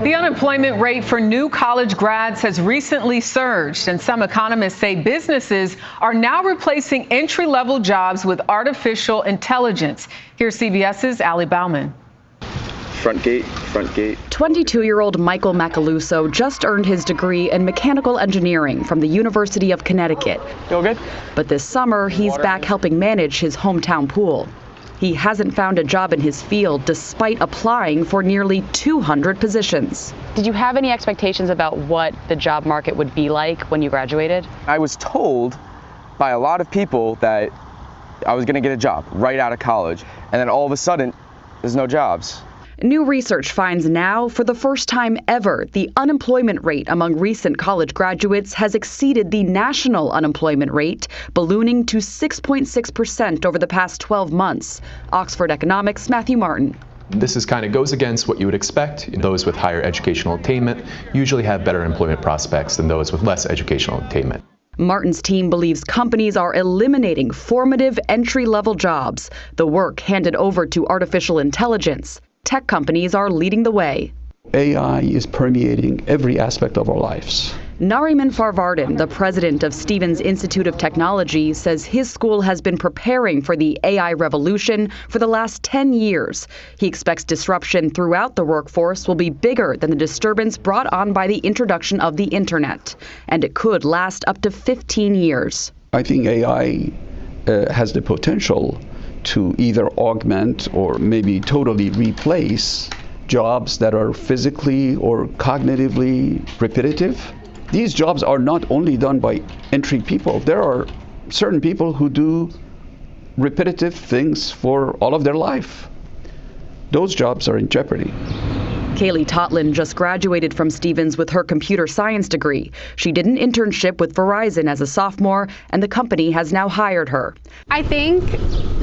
The unemployment rate for new college grads has recently surged, and some economists say businesses are now replacing entry-level jobs with artificial intelligence. Here's CBS's Ali Bauman. Front gate, front gate. 22-year-old Michael Macaluso just earned his degree in mechanical engineering from the University of Connecticut. Feel good? But this summer, he's back helping manage his hometown pool. He hasn't found a job in his field despite applying for nearly 200 positions. Did you have any expectations about what the job market would be like when you graduated? I was told by a lot of people that I was going to get a job right out of college, and then all of a sudden, there's no jobs. New research finds now, for the first time ever, the unemployment rate among recent college graduates has exceeded the national unemployment rate, ballooning to 6.6% over the past 12 months. Oxford Economics' Matthew Martin. This kind of goes against what you would expect. Those with higher educational attainment usually have better employment prospects than those with less educational attainment. Martin's team believes companies are eliminating formative entry-level jobs, the work handed over to artificial intelligence. Tech companies are leading the way. AI is permeating every aspect of our lives. Nariman Farvardin, the president of Stevens Institute of Technology, says his school has been preparing for the AI revolution for the last 10 years. He expects disruption throughout the workforce will be bigger than the disturbance brought on by the introduction of the internet, and it could last up to 15 years. I think AI has the potential to either augment or maybe totally replace jobs that are physically or cognitively repetitive. These jobs are not only done by entry people. There are certain people who do repetitive things for all of their life. Those jobs are in jeopardy. Kaylee Totlin just graduated from Stevens with her computer science degree. She did an internship with Verizon as a sophomore, and the company has now hired her. I think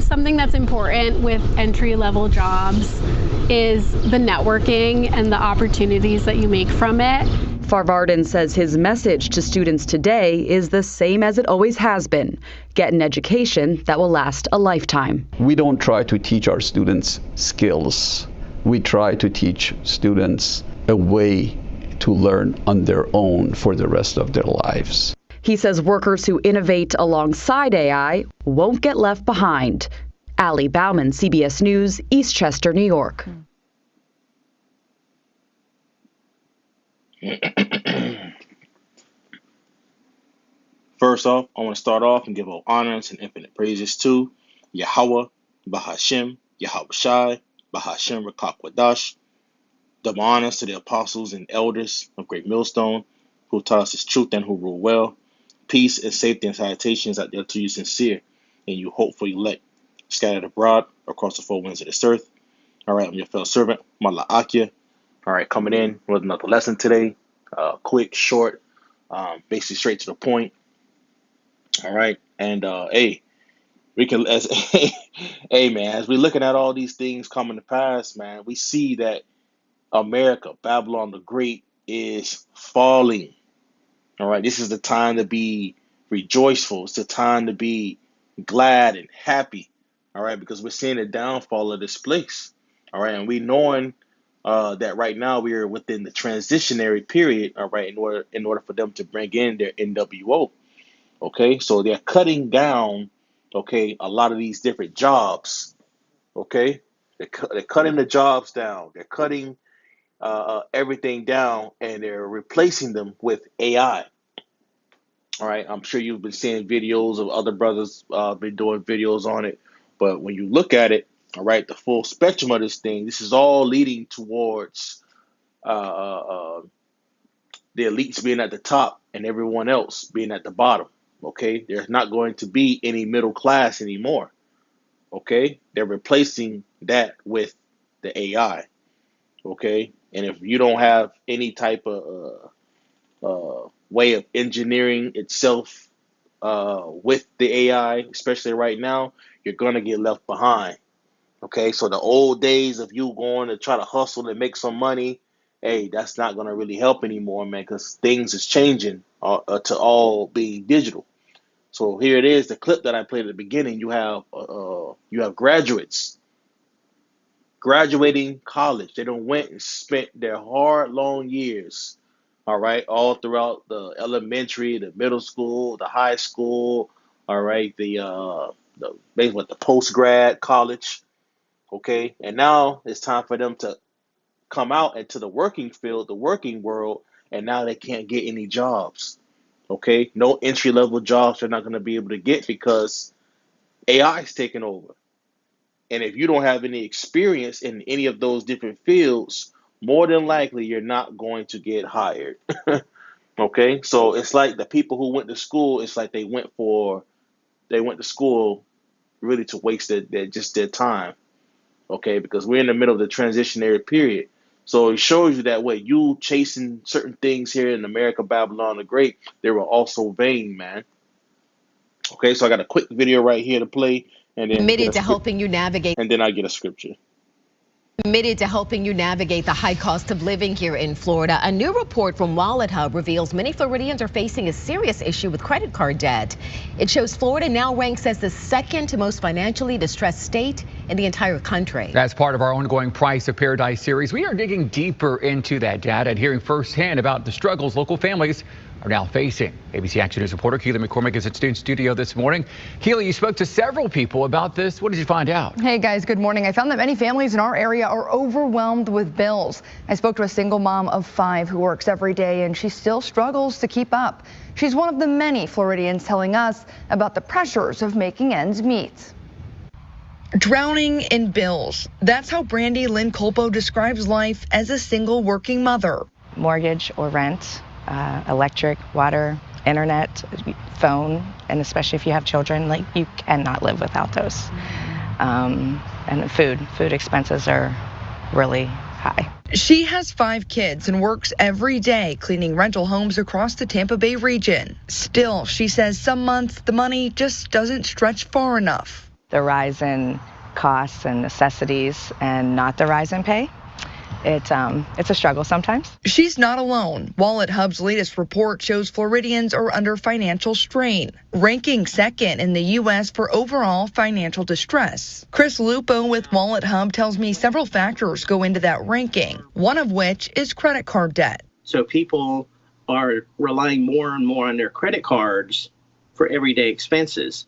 something that's important with entry-level jobs is the networking and the opportunities that you make from it. Farvardin says his message to students today is the same as it always has been. Get an education that will last a lifetime. We don't try to teach our students skills. We try to teach students a way to learn on their own for the rest of their lives. He says workers who innovate alongside AI won't get left behind. Ali Bauman, CBS News, Eastchester, New York. First off, I want to start off and give all honors and infinite praises to Yahweh, Bahashem, Yahweh Shai, Bahashem Rakakwadash. Double honors to the apostles and elders of Great Millstone, who taught us his truth and who rule well. Peace and safety and salutations out there to you sincere, and you hopefully elect, scattered abroad across the four winds of this earth. All right, I'm your fellow servant, Mala Akia. All right, coming in with another lesson today. Quick, short, basically straight to the point. All right, and hey, we can hey man, as we're looking at all these things coming to pass, man, we see that America, Babylon the Great, is falling. All right, this is the time to be rejoiceful. It's the time to be glad and happy. All right, because we're seeing the downfall of this place. All right, and we knowing that right now we are within the transitionary period. All right, in order for them to bring in their NWO. Okay, so they're cutting down. Okay, a lot of these different jobs. Okay, they're cutting the jobs down. They're cutting everything down, and they're replacing them with AI. All right, I'm sure you've been seeing videos of other brothers been doing videos on it, but when you look at it, all right, the full spectrum of this thing, this is all leading towards the elites being at the top and everyone else being at the bottom. Okay, there's not going to be any middle class anymore. Okay, they're replacing that with the AI. Okay, and if you don't have any type of way of engineering itself with the AI, especially right now, you're going to get left behind. Okay, so the old days of you going to try to hustle and make some money, hey, that's not going to really help anymore, man, because things is changing to all being digital. So here it is, the clip that I played at the beginning. You have graduates graduating college. They don't went and spent their hard, long years, all right, all throughout the elementary, the middle school, the high school, all right, basically the post grad college, okay, and now it's time for them to come out into the working field, the working world, and now they can't get any jobs, okay, no entry level jobs they're not going to be able to get because AI is taking over. And if you don't have any experience in any of those different fields, more than likely you're not going to get hired. Okay? So it's like the people who went to school, it's like they went to school really to waste their time. Okay? Because we're in the middle of the transitionary period. So it shows you that way you chasing certain things here in America, Babylon the Great, they were also vain, man. Okay, so I got a quick video right here to play, and then Committed to helping you navigate. And then I get a scripture. Committed to helping you navigate the high cost of living here in Florida. A new report from Wallet Hub reveals many Floridians are facing a serious issue with credit card debt. It shows Florida now ranks as the second most financially distressed state in the entire country. As part of our ongoing Price of Paradise series, we are digging deeper into that data and hearing firsthand about the struggles local families are now facing. ABC Action News reporter Keely McCormick is in studio this morning. Keely, you spoke to several people about this. What did you find out? Hey guys, good morning. I found that many families in our area are overwhelmed with bills. I spoke to a single mom of 5 who works every day and she still struggles to keep up. She's one of the many Floridians telling us about the pressures of making ends meet. Drowning in bills. That's how Brandy Lynn Colpo describes life as a single working mother. Mortgage or rent, electric, water, internet, phone, and especially if you have children, like you cannot live without those. And food expenses are really high. She has 5 kids and works every day cleaning rental homes across the Tampa Bay region. Still, she says some months the money just doesn't stretch far enough. The rise in costs and necessities and not the rise in pay. It's a struggle sometimes. She's not alone. Wallet Hub's latest report shows Floridians are under financial strain, ranking second in the U.S. for overall financial distress. Chris Lupo with Wallet Hub tells me several factors go into that ranking, one of which is credit card debt. So people are relying more and more on their credit cards for everyday expenses,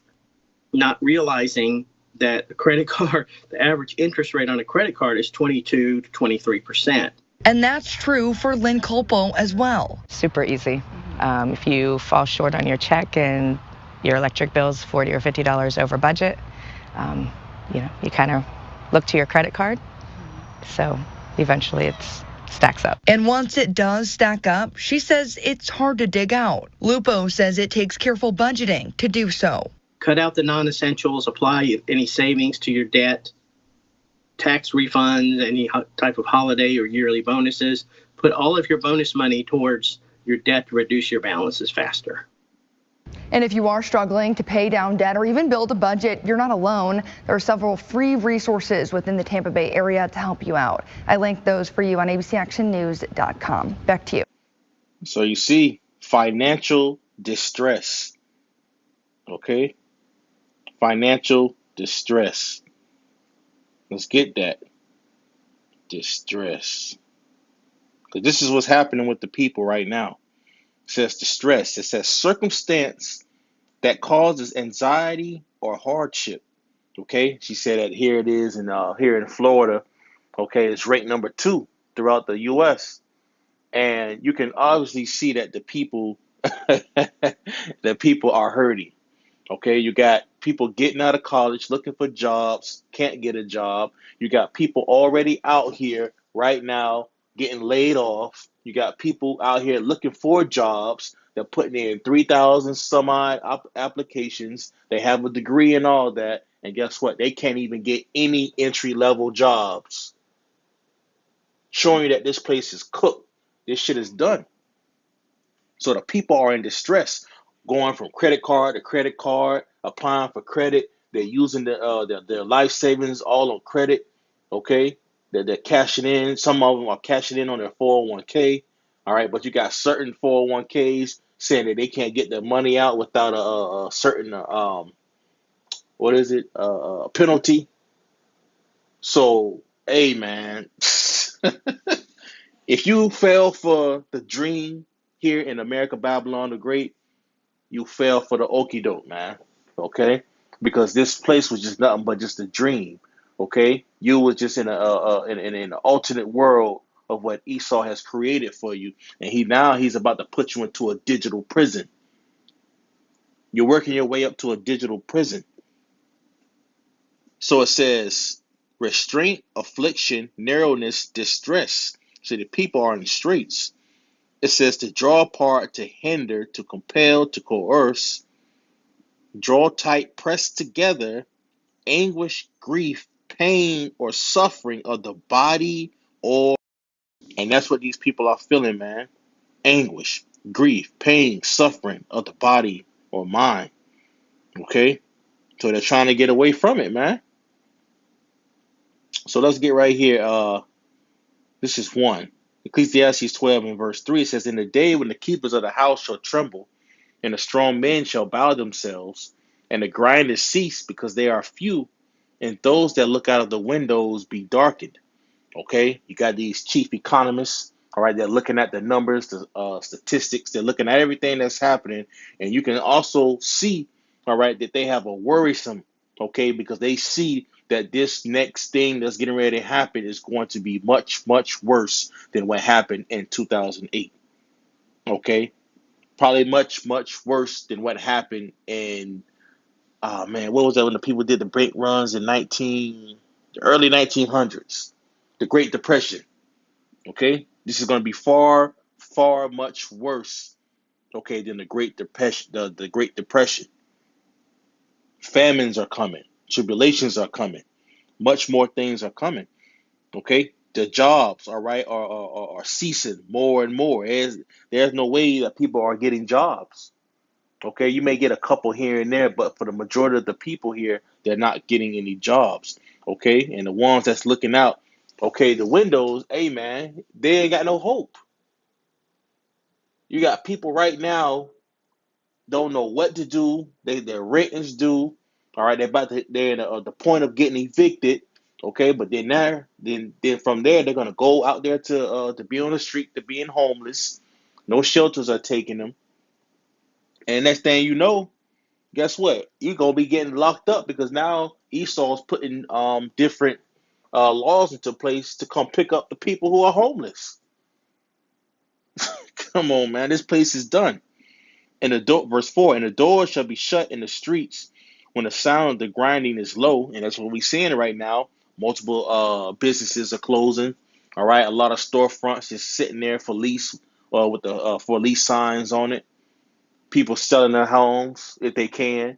not realizing that the credit card, the average interest rate on a credit card is 22 to 23%. And that's true for Lynn Colpo as well. Super easy. If you fall short on your check and your electric bill's $40 or $50 over budget, you kind of look to your credit card. So eventually it stacks up. And once it does stack up, she says it's hard to dig out. Lupo says it takes careful budgeting to do so. Cut out the non-essentials, apply any savings to your debt, tax refunds, any type of holiday or yearly bonuses. Put all of your bonus money towards your debt to reduce your balances faster. And if you are struggling to pay down debt or even build a budget, you're not alone. There are several free resources within the Tampa Bay area to help you out. I linked those for you on abcactionnews.com. Back to you. So you see, financial distress, okay? Financial distress. Let's get that. Distress. Because this is what's happening with the people right now. It says distress. It says circumstance that causes anxiety or hardship. Okay? She said that here it is here in Florida. Okay, it's ranked number 2 throughout the U.S. And you can obviously see that the people are hurting. Okay, you got people getting out of college, looking for jobs, can't get a job. You got people already out here right now getting laid off. You got people out here looking for jobs. They're putting in 3,000 some odd applications. They have a degree and all that. And guess what? They can't even get any entry-level jobs. Showing you that this place is cooked. This shit is done. So the people are in distress. Going from credit card to credit card, applying for credit. They're using their life savings all on credit, okay? They're cashing in. Some of them are cashing in on their 401k, all right? But you got certain 401ks saying that they can't get their money out without a certain, penalty. So Hey, man. If you fell for the dream here in America, Babylon the Great, you fell for the okie doke, man. Okay, because this place was just nothing but just a dream. Okay, you was just in in an alternate world of what Esau has created for you, and he's about to put you into a digital prison. You're working your way up to a digital prison. So it says restraint, affliction, narrowness, distress. So the people are in the streets. It says to draw apart, to hinder, to compel, to coerce, draw tight, press together, anguish, grief, pain, or suffering of the body or. And that's what these people are feeling, man. Anguish, grief, pain, suffering of the body or mind. Okay? So they're trying to get away from it, man. So let's get right here. This is one. Ecclesiastes 12 and verse 3 says, in the day when the keepers of the house shall tremble, and the strong men shall bow themselves, and the grinders cease because they are few, and those that look out of the windows be darkened. Okay, you got these chief economists, all right, they're looking at the numbers, the statistics, they're looking at everything that's happening, and you can also see, all right, that they have a worrisome, okay, because they see that this next thing that's getting ready to happen is going to be much, much worse than what happened in 2008. Okay, probably much, much worse than what happened in, man, what was that when the people did the bank runs in the early 1900s, the Great Depression. Okay, this is going to be far, far much worse, okay, than the Great Depression. The Great Depression. Famines are coming, tribulations are coming, much more things are coming. Okay, the jobs, all right, are ceasing more and more. There's no way that people are getting jobs. Okay, you may get a couple here and there, but for the majority of the people here, they're not getting any jobs. Okay, and the ones that's looking out, okay, the windows, hey man, they ain't got no hope. You got people right now don't know what to do. Their rent is due. All right, they're at the point of getting evicted. Okay, but then from there they're gonna go out there to be on the street, to being homeless. No shelters are taking them. And next thing you know, guess what? You're gonna be getting locked up because now Esau's putting different laws into place to come pick up the people who are homeless. Come on, man, this place is done. And the door, verse 4, and the door shall be shut in the streets when the sound of the grinding is low, and that's what we're seeing right now. Multiple businesses are closing. All right, a lot of storefronts just sitting there for lease, with the for lease signs on it. People selling their homes if they can.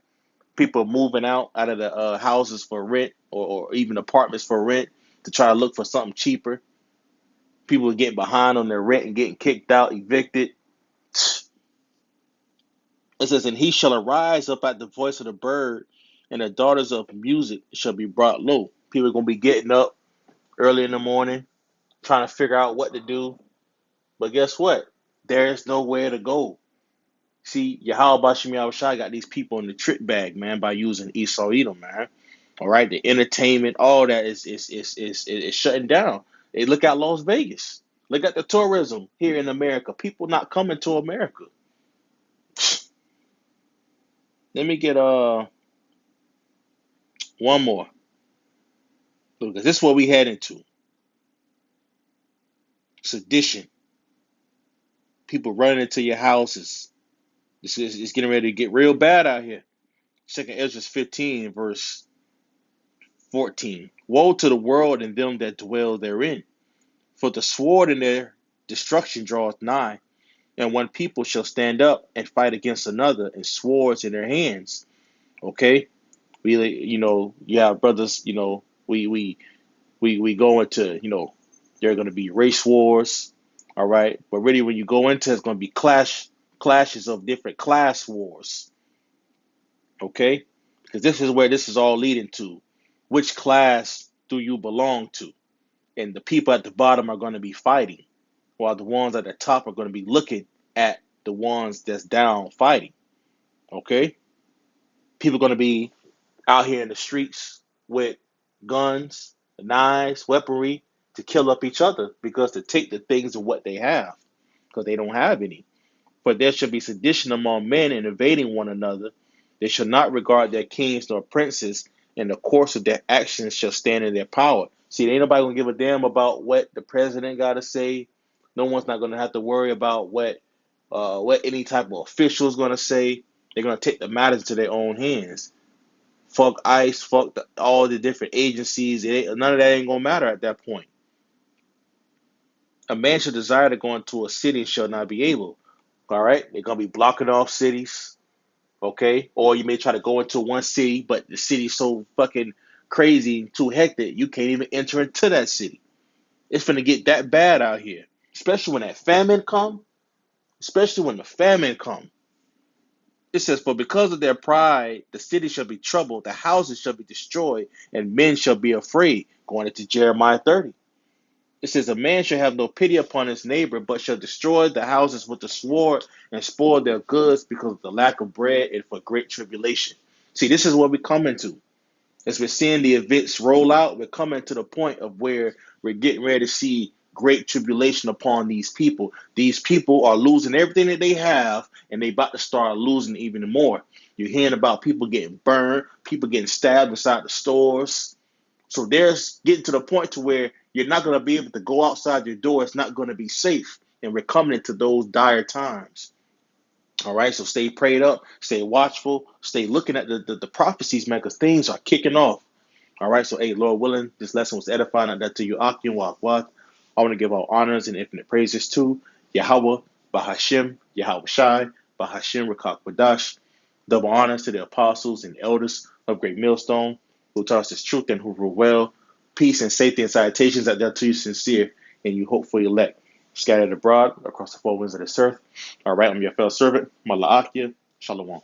People moving out of the houses for rent, or even apartments for rent, to try to look for something cheaper. People are getting behind on their rent and getting kicked out, evicted. It says, and he shall arise up at the voice of the bird, and the daughters of music shall be brought low. People are going to be getting up early in the morning, trying to figure out what to do. But guess what? There's nowhere to go. See, Yahweh Bashim Yahushai got these people in the trick bag, man, by using Esau Edom, man. All right, the entertainment, all that is shutting down. They look at Las Vegas. Look at the tourism here in America. People not coming to America. Let me get one more. Because this is what we head into. Sedition. People running into your houses. It's getting ready to get real bad out here. 2 Ezra 15, verse 14. Woe to the world and them that dwell therein. For the sword in their destruction draweth nigh. And one people shall stand up and fight against another, and swords in their hands. Okay? Yeah, brothers, we go into, there are going to be race wars, all right? But really, when you go into it, it's going to be clashes of different class wars, okay? Because this is where this is all leading to. Which class do you belong to? And the people at the bottom are going to be fighting, while the ones at the top are going to be looking at the ones that's down fighting, okay? People are going to be out here in the streets with guns, knives, weaponry to kill up each other, because to take the things of what they have, because they don't have any. For there shall be sedition among men, and invading one another. They shall not regard their kings nor princes, and the course of their actions shall stand in their power. See, ain't nobody gonna give a damn about what the president gotta say. No one's not gonna have to worry about what any type of official is gonna say. They're gonna take the matters into their own hands. Fuck ICE, fuck all the different agencies. None of that ain't gonna matter at that point. A man should desire to go into a city and shall not be able. All right, they're gonna be blocking off cities, okay? Or you may try to go into one city, but the city's so fucking crazy, too hectic, you can't even enter into that city. It's finna get that bad out here, especially when that famine come. Especially when the famine come. It says, "For because of their pride, the city shall be troubled, the houses shall be destroyed, and men shall be afraid." Going into Jeremiah 30. It says, "A man shall have no pity upon his neighbor, but shall destroy the houses with the sword and spoil their goods because of the lack of bread and for great tribulation." See, this is what we're coming to. As we're seeing the events roll out, we're coming to the point of where we're getting ready to see great tribulation upon these people. These people are losing everything that they have, and they about to start losing even more. You're hearing about people getting burned, people getting stabbed inside the stores. So there's getting to the point to where you're not going to be able to go outside your door. It's not going to be safe. And we're coming into those dire times. All right, so stay prayed up, stay watchful, stay looking at the prophecies, man, because things are kicking off. All right, so hey, Lord willing, this lesson was edifying. And that to you, Akim Wakwat. I want to give all honors and infinite praises to Yahweh, Bahashim, Yahweh Shai, Bahashim, Rakak Wadash. Double honors to the apostles and elders of Great Millstone, who taught us this truth and who rule well. Peace and safety and salutations that to you sincere and you hopeful elect, scattered abroad across the four winds of this earth. All right, I'm your fellow servant, Malaakia. Shalom.